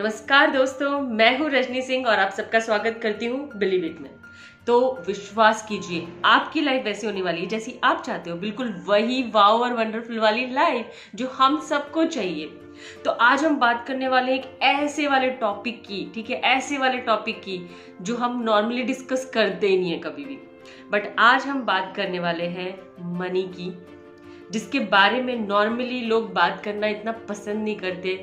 नमस्कार दोस्तों, मैं हूं रजनी सिंह और आप सबका स्वागत करती हूं बिलीव इट में। तो विश्वास कीजिए, आपकी लाइफ वैसी होने वाली है जैसी आप चाहते हो, बिल्कुल वही वाव और वंडरफुल वाली लाइफ जो हम सबको चाहिए। तो आज हम बात करने वाले हैं एक ऐसे वाले टॉपिक की, ठीक है, ऐसे वाले टॉपिक की जो हम नॉर्मली डिस्कस करते ही नहीं है कभी भी। बट आज हम बात करने वाले हैं मनी की, जिसके बारे में नॉर्मली लोग बात करना इतना पसंद नहीं करते,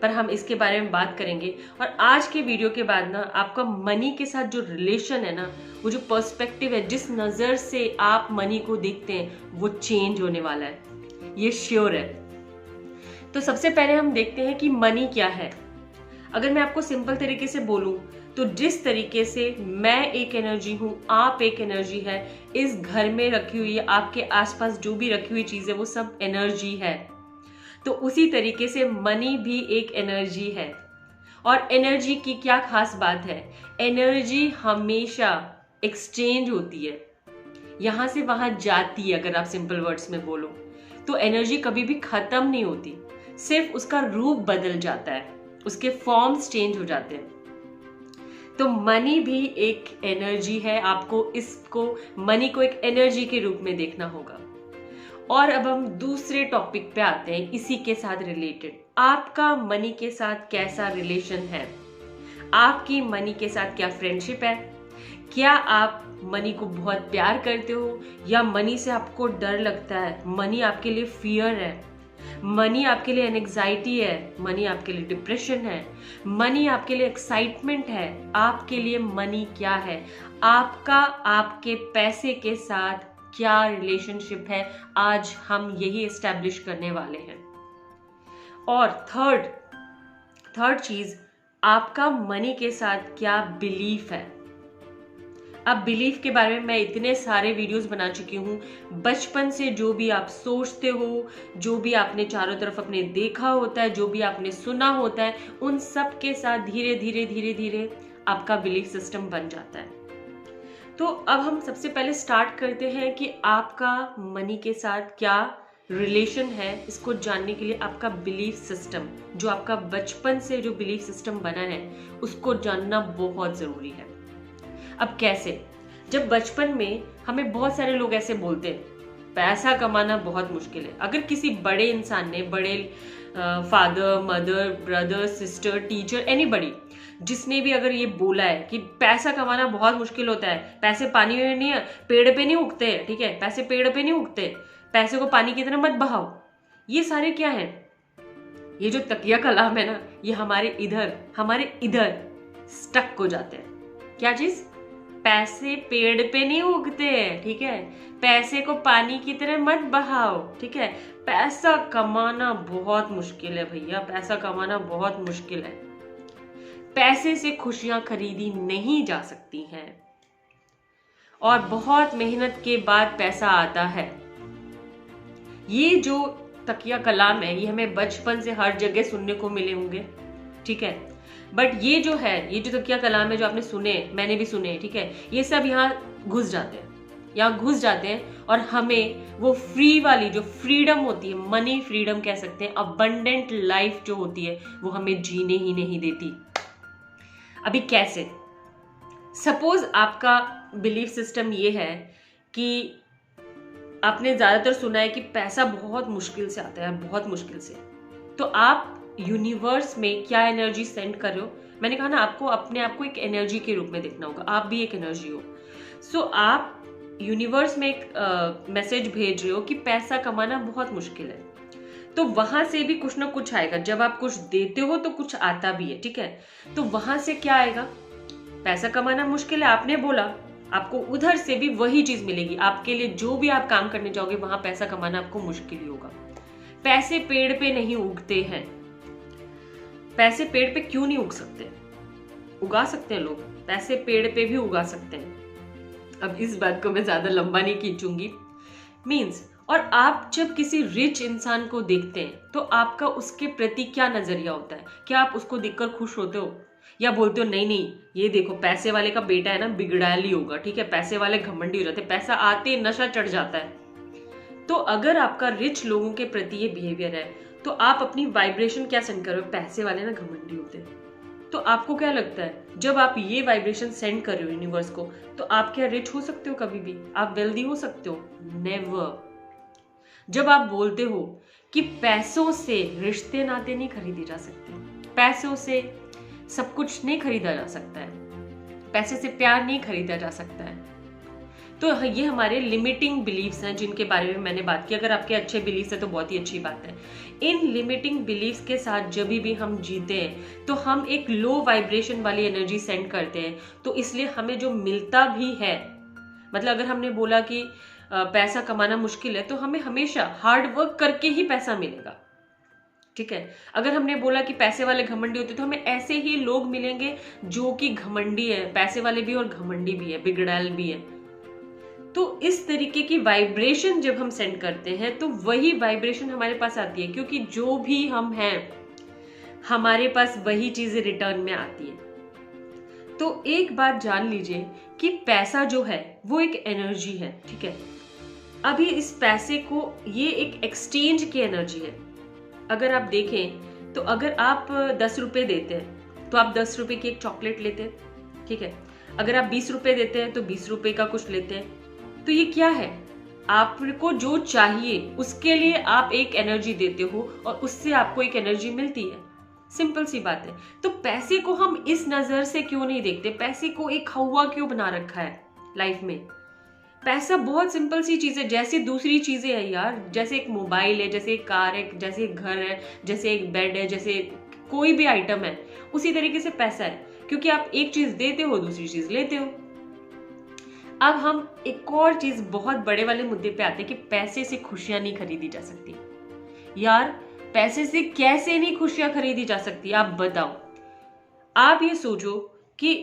पर हम इसके बारे में बात करेंगे। और आज के वीडियो के बाद ना आपका मनी के साथ जो रिलेशन है ना, वो जो पर्सपेक्टिव है, जिस नजर से आप मनी को देखते हैं, वो चेंज होने वाला है, ये श्योर है। तो सबसे पहले हम देखते हैं कि मनी क्या है। अगर मैं आपको सिंपल तरीके से बोलूं तो जिस तरीके से मैं एक एनर्जी हूं, आप एक एनर्जी है, इस घर में रखी हुई है, आपके आसपास जो भी रखी हुई चीज है वो सब एनर्जी है। तो उसी तरीके से मनी भी एक एनर्जी है। और एनर्जी की क्या खास बात है, एनर्जी हमेशा एक्सचेंज होती है, यहां से वहां जाती है। अगर आप सिंपल वर्ड्स में बोलो तो एनर्जी कभी भी खत्म नहीं होती, सिर्फ उसका रूप बदल जाता है, उसके फॉर्म्स चेंज हो जाते हैं। तो मनी भी एक एनर्जी है, आपको इसको, मनी को एक एनर्जी के रूप में देखना होगा। और अब हम दूसरे टॉपिक पे आते हैं, इसी के साथ रिलेटेड, आपका मनी के साथ कैसा रिलेशन है, आपकी मनी के साथ क्या फ्रेंडशिप है, क्या आप मनी को बहुत प्यार करते हो या मनी से आपको डर लगता है, मनी आपके लिए फियर है, मनी आपके लिए एंग्जाइटी है, मनी आपके लिए डिप्रेशन है, मनी आपके लिए एक्साइटमेंट है, आपके लिए मनी क्या है, आपका आपके पैसे के साथ क्या रिलेशनशिप है, आज हम यही एस्टैब्लिश करने वाले हैं। और थर्ड चीज, आपका मनी के साथ क्या बिलीफ है। अब बिलीफ के बारे में मैं इतने सारे वीडियोस बना चुकी हूं, बचपन से जो भी आप सोचते हो, जो भी आपने चारों तरफ अपने देखा होता है, जो भी आपने सुना होता है, उन सब के साथ धीरे धीरे आपका बिलीफ सिस्टम बन जाता है। तो अब हम सबसे पहले स्टार्ट करते हैं कि आपका मनी के साथ क्या रिलेशन है। इसको जानने के लिए आपका बिलीफ सिस्टम, जो आपका बचपन से जो बिलीफ सिस्टम बना है, उसको जानना बहुत जरूरी है। अब कैसे, जब बचपन में हमें बहुत सारे लोग ऐसे बोलते हैं पैसा कमाना बहुत मुश्किल है। अगर किसी बड़े इंसान ने, बड़े father, mother, brother, sister, teacher, anybody, जिसने भी अगर ये बोला है कि पैसा कमाना बहुत मुश्किल होता है, पैसे पानी में नहीं, पेड़ पे नहीं उगते, ठीक है, पैसे पेड़ पे नहीं उगते, पैसे को पानी की तरह मत बहाओ, ये सारे क्या है, ये जो तकिया कलाम है ना, ये हमारे इधर स्टक हो जाते हैं। क्या चीज, पैसे पेड़ पे नहीं उगते, ठीक है, पैसे को पानी की तरह मत बहाओ, ठीक है, पैसा कमाना बहुत मुश्किल है भैया, पैसा कमाना बहुत मुश्किल है, पैसे से खुशियां खरीदी नहीं जा सकती हैं, और बहुत मेहनत के बाद पैसा आता है। ये जो तकिया कलाम है, ये हमें बचपन से हर जगह सुनने को मिले होंगे, ठीक है, बट ये जो तकिया कलाम है, जो आपने सुने, मैंने भी सुने, ठीक है, ये सब यहाँ घुस जाते हैं और हमें वो फ्री वाली जो फ्रीडम होती है, मनी फ्रीडम कह सकते हैं, अबंडेंट लाइफ जो होती है, वो हमें जीने ही नहीं देती। अभी कैसे, सपोज आपका बिलीफ सिस्टम ये है कि आपने ज्यादातर सुना है कि पैसा बहुत मुश्किल से आता है, बहुत मुश्किल से, तो आप यूनिवर्स में क्या एनर्जी सेंड कर रहे हो। मैंने कहा ना, आपको अपने आप को एक एनर्जी के रूप में देखना होगा, आप भी एक एनर्जी हो। सो आप यूनिवर्स में एक मैसेज भेज रहे हो कि पैसा कमाना बहुत मुश्किल है, तो वहां से भी कुछ ना कुछ आएगा। जब आप कुछ देते हो तो कुछ आता भी है, ठीक है, तो वहां से क्या आएगा, पैसा कमाना मुश्किल है, आपने बोला, आपको उधर से भी वही चीज मिलेगी। आपके लिए जो भी आप काम करने जाओगे, वहां पैसा कमाना आपको मुश्किल ही होगा। पैसे पेड़ पे नहीं उगते हैं। पैसे पेड़ पे क्यों नहीं उग सकते, उगा सकते हैं लोग, पैसे पेड़ पे भी उगा सकते हैं। अब इस बात को मैं ज्यादा लंबा नहीं खींचूंगी, मीन्स, और आप जब किसी रिच इंसान को देखते हैं तो आपका उसके प्रति क्या नजरिया होता है, क्या आप उसको देखकर खुश होते हो या बोलते हो नहीं ये देखो पैसे वाले का बेटा है ना, बिगड़ाली होगा, ठीक है, पैसे वाले घमंडी हो जाते, पैसा आते नशा चढ़ जाता है। तो अगर आपका रिच लोगों के प्रति ये बिहेवियर है तो आप अपनी वाइब्रेशन क्या सेंड कर रहे हो? पैसे वाले ना घमंडी होते हैं। तो आपको क्या लगता है जब आप ये वाइब्रेशन सेंड कर रहे हो यूनिवर्स को, तो आप क्या रिच हो सकते हो? कभी भी आप वेल्दी हो सकते हो? नेवर। जब आप बोलते हो कि पैसों से रिश्ते नाते नहीं खरीदे जा सकते, पैसों से सब कुछ नहीं खरीदा जा सकता है, पैसे से प्यार नहीं खरीदा जा सकता है, तो ये हमारे लिमिटिंग बिलीव्स हैं जिनके बारे में मैंने बात की। अगर आपके अच्छे बिलीव्स है तो बहुत ही अच्छी बात है। इन लिमिटिंग बिलीव्स के साथ जब भी हम जीते हैं तो हम एक लो वाइब्रेशन वाली एनर्जी सेंड करते हैं, तो इसलिए हमें जो मिलता भी है, मतलब अगर हमने बोला कि पैसा कमाना मुश्किल है, तो हमें हमेशा हार्ड वर्क करके ही पैसा मिलेगा। ठीक है, अगर हमने बोला कि पैसे वाले घमंडी होते, तो हमें ऐसे ही लोग मिलेंगे जो कि घमंडी है, पैसे वाले भी और घमंडी भी है, बिगड़ैल भी है। तो इस तरीके की वाइब्रेशन जब हम सेंड करते हैं तो वही वाइब्रेशन हमारे पास आती है, क्योंकि जो भी हम हैं हमारे पास वही चीजें रिटर्न में आती है। तो एक बात जान लीजिए कि पैसा जो है वो एक एनर्जी है। ठीक है, अभी इस पैसे को, ये एक एक्सचेंज की एनर्जी है। अगर आप देखें तो अगर आप 10 रुपए देते हैं तो आप 10 रुपए की एक चॉकलेट लेते हैं। ठीक है, अगर आप 20 रुपए देते हैं तो 20 रुपए का कुछ लेते हैं। तो ये क्या है? आपको जो चाहिए उसके लिए आप एक एनर्जी देते हो और उससे आपको एक एनर्जी मिलती है। सिंपल सी बात है। तो पैसे को हम इस नजर से क्यों नहीं देखते? पैसे को एक हवा क्यों बना रखा है लाइफ में? पैसा बहुत सिंपल सी चीज है, जैसे दूसरी चीजें है यार, जैसे एक मोबाइल है, जैसे एक कार है, जैसे एक घर है, जैसे एक बेड है, जैसे कोई भी आइटम है, उसी तरीके से पैसा है। क्योंकि आप एक चीज देते हो, दूसरी चीज लेते हो। अब हम एक और चीज बहुत बड़े वाले मुद्दे पे आते हैं कि पैसे से खुशियां नहीं खरीदी जा सकती। यार पैसे से कैसे नहीं खुशियां खरीदी जा सकती? आप बताओ। आप ये सोचो कि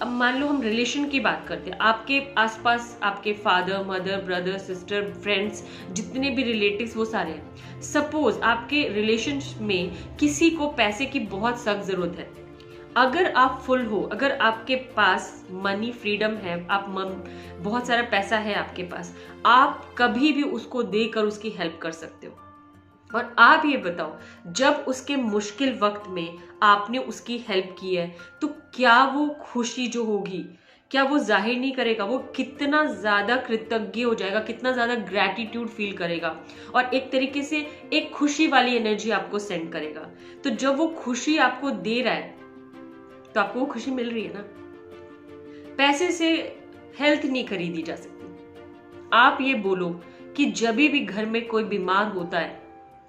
अब मान लो हम रिलेशन की बात करते हैं, आपके आसपास आपके father, mother, brother, sister, friends, जितने भी रिलेटिव्स वो सारे हैं। सपोज आपके रिलेशन में किसी को पैसे की बहुत सख्त जरूरत है। अगर आप फुल हो, अगर आपके पास मनी फ्रीडम है, आप बहुत सारा पैसा है आपके पास, आप कभी भी उसको देकर उसकी हेल्प कर सकते हो। और आप ये बताओ, जब उसके मुश्किल वक्त में आपने उसकी हेल्प की है, तो क्या वो खुशी जो होगी, क्या वो जाहिर नहीं करेगा? वो कितना ज्यादा कृतज्ञ हो जाएगा, कितना ज्यादा ग्रैटिट्यूड फील करेगा और एक तरीके से एक खुशी वाली एनर्जी आपको सेंड करेगा। तो जब वो खुशी आपको दे रहा है तो आपको वो खुशी मिल रही है ना। पैसे से हेल्थ नहीं खरीदी जा सकती। आप ये बोलो कि जब भी घर में कोई बीमार होता है,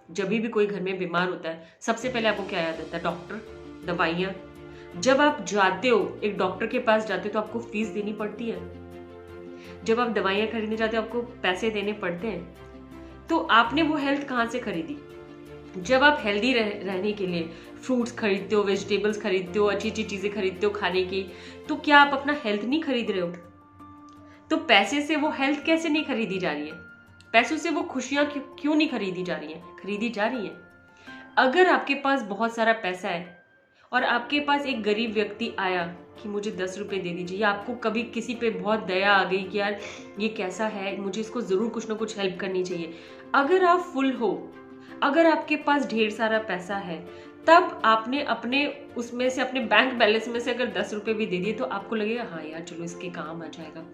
जब भी कोई घर में बीमार होता है, सबसे पहले आपको क्या याद आता है? डॉक्टर, दवाइयां। जब आप जाते हो, एक डॉक्टर के पास जाते हो, तो आपको फीस देनी पड़ती है। जब आप दवाइयां खरीदने जाते हो, आपको पैसे देने पड़ते हैं। तो आपने वो हेल्थ कहां से खरीदी? जब आप हेल्दी रहने के लिए फ्रूट्स खरीदते हो, वेजिटेबल्स खरीदते हो, अच्छी अच्छी चीजें खरीदते हो खाने की, तो क्या आप अपना हेल्थ नहीं खरीद रहे हो? तो पैसे से वो हेल्थ कैसे नहीं खरीदी जा रही है? पैसों से वो खुशियां क्यों नहीं खरीदी जा रही है? खरीदी जा रही है। अगर आपके पास बहुत सारा पैसा है और आपके पास एक गरीब व्यक्ति आया कि मुझे 10 रुपए दे दीजिए, या आपको कभी किसी पे बहुत दया आ गई कि यार ये कैसा है, मुझे इसको जरूर कुछ ना कुछ हेल्प करनी चाहिए। अगर आप फुल हो, अगर आपके पास ढेर सारा पैसा है, तब आपने अपने उसमें से, अपने बैंक बैलेंस में से अगर 10 रुपए भी दे दिए तो आपको लगेगा हाँ यार चलो इसके काम आ जाएगा।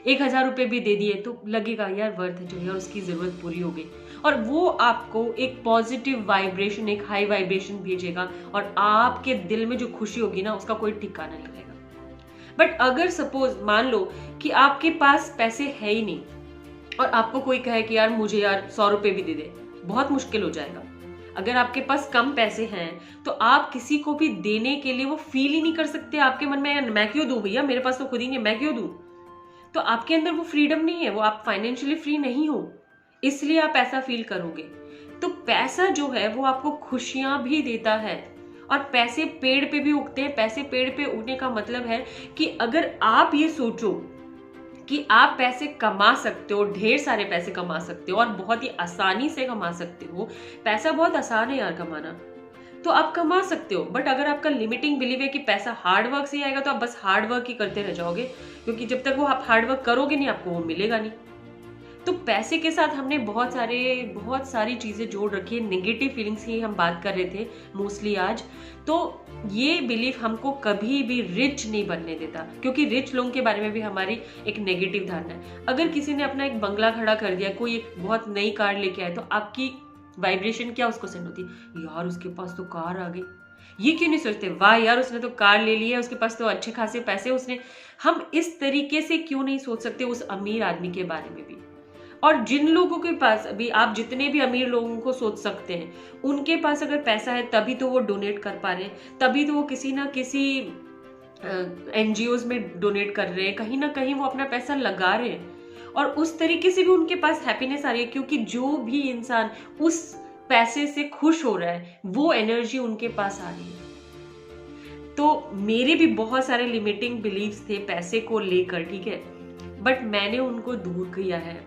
1000 रुपए भी दे दिए तो लगेगा यार वर्थ है, चलो यार उसकी जरूरत पूरी हो गई। और वो आपको एक पॉजिटिव वाइब्रेशन, एक हाई वाइब्रेशन भेजेगा और आपके दिल में जो खुशी होगी ना, उसका कोई ठिकाना नहीं रहेगा। बट अगर सपोज मान लो कि आपके पास पैसे है ही नहीं और आपको कोई कहे कि यार मुझे यार 100 रुपए भी दे दे, बहुत मुश्किल हो जाएगा। अगर आपके पास कम पैसे हैं तो आप किसी को भी देने के लिए वो फील ही नहीं कर सकते। आपके मन में मैं क्यों दूं भैया, मेरे पास तो खुद ही नहीं, मैं क्यों दूं? तो आपके अंदर वो फ्रीडम नहीं है, वो आप फाइनेंशियली फ्री नहीं हो, इसलिए आप ऐसा फील करोगे। तो पैसा जो है वो आपको खुशियां भी देता है। और पैसे पेड़ पे भी उगते हैं। पैसे पेड़ पे उगने का मतलब है कि अगर आप ये सोचो कि आप पैसे कमा सकते हो, ढेर सारे पैसे कमा सकते हो और बहुत ही आसानी से कमा सकते हो, पैसा बहुत आसान है यार कमाना, तो आप कमा सकते हो। बट अगर आपका लिमिटिंग बिलीव है कि पैसा हार्ड वर्क से ही आएगा, तो आप बस हार्ड वर्क ही करते रह जाओगे, क्योंकि जब तक वो आप हार्ड वर्क करोगे नहीं, आपको वो मिलेगा नहीं। तो पैसे के साथ हमने बहुत सारी चीजें जोड़ रखी है। नेगेटिव फीलिंग्स की हम बात कर रहे थे मोस्टली आज। तो ये बिलीफ हमको कभी भी रिच नहीं बनने देता, क्योंकि रिच लोगों के बारे में भी हमारी एक नेगेटिव धारणा है। अगर किसी ने अपना एक बंगला खड़ा कर दिया, कोई एक बहुत नई कार लेके आए, तो आपकी वाइब्रेशन क्या उसको सेंड होती, यार उसके पास तो कार आ गई। ये क्यों नहीं सोचते, वाह यार उसने तो कार ले ली है, उसके पास तो अच्छे खासे पैसे उसने। हम इस तरीके से क्यों नहीं सोच सकते उस अमीर आदमी के बारे में भी। और जिन लोगों के पास, अभी आप जितने भी अमीर लोगों को सोच सकते हैं, उनके पास अगर पैसा है तभी तो वो डोनेट कर पा रहे हैं, तभी तो वो किसी ना किसी एनजीओज में डोनेट कर रहे हैं, कहीं ना कहीं वो अपना पैसा लगा रहे हैं, और उस तरीके से भी उनके पास हैप्पीनेस आ रही है, क्योंकि जो भी इंसान उस पैसे से खुश हो रहा है वो एनर्जी उनके पास आ रही है। तो मेरे भी बहुत सारे लिमिटिंग बिलीव्स थे पैसे को लेकर, ठीक है, बट मैंने उनको दूर किया है।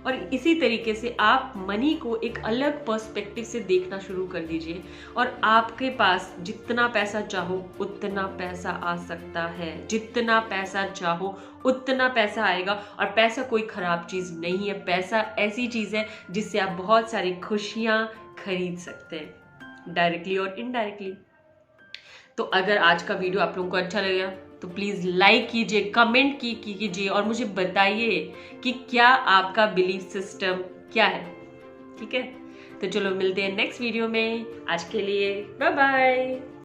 और इसी तरीके से आप मनी को एक अलग पर्सपेक्टिव से देखना शुरू कर दीजिए, और आपके पास जितना पैसा चाहो उतना पैसा आ सकता है। जितना पैसा चाहो उतना पैसा आएगा, और पैसा कोई खराब चीज नहीं है। पैसा ऐसी चीज है जिससे आप बहुत सारी खुशियां खरीद सकते हैं, डायरेक्टली और इनडायरेक्टली। तो अगर आज का वीडियो आप लोगों को अच्छा लगा तो प्लीज लाइक कीजिए, कमेंट कीजिए, और मुझे बताइए कि क्या आपका बिलीफ सिस्टम क्या है। ठीक है, तो चलो मिलते हैं नेक्स्ट वीडियो में। आज के लिए बाय बाय।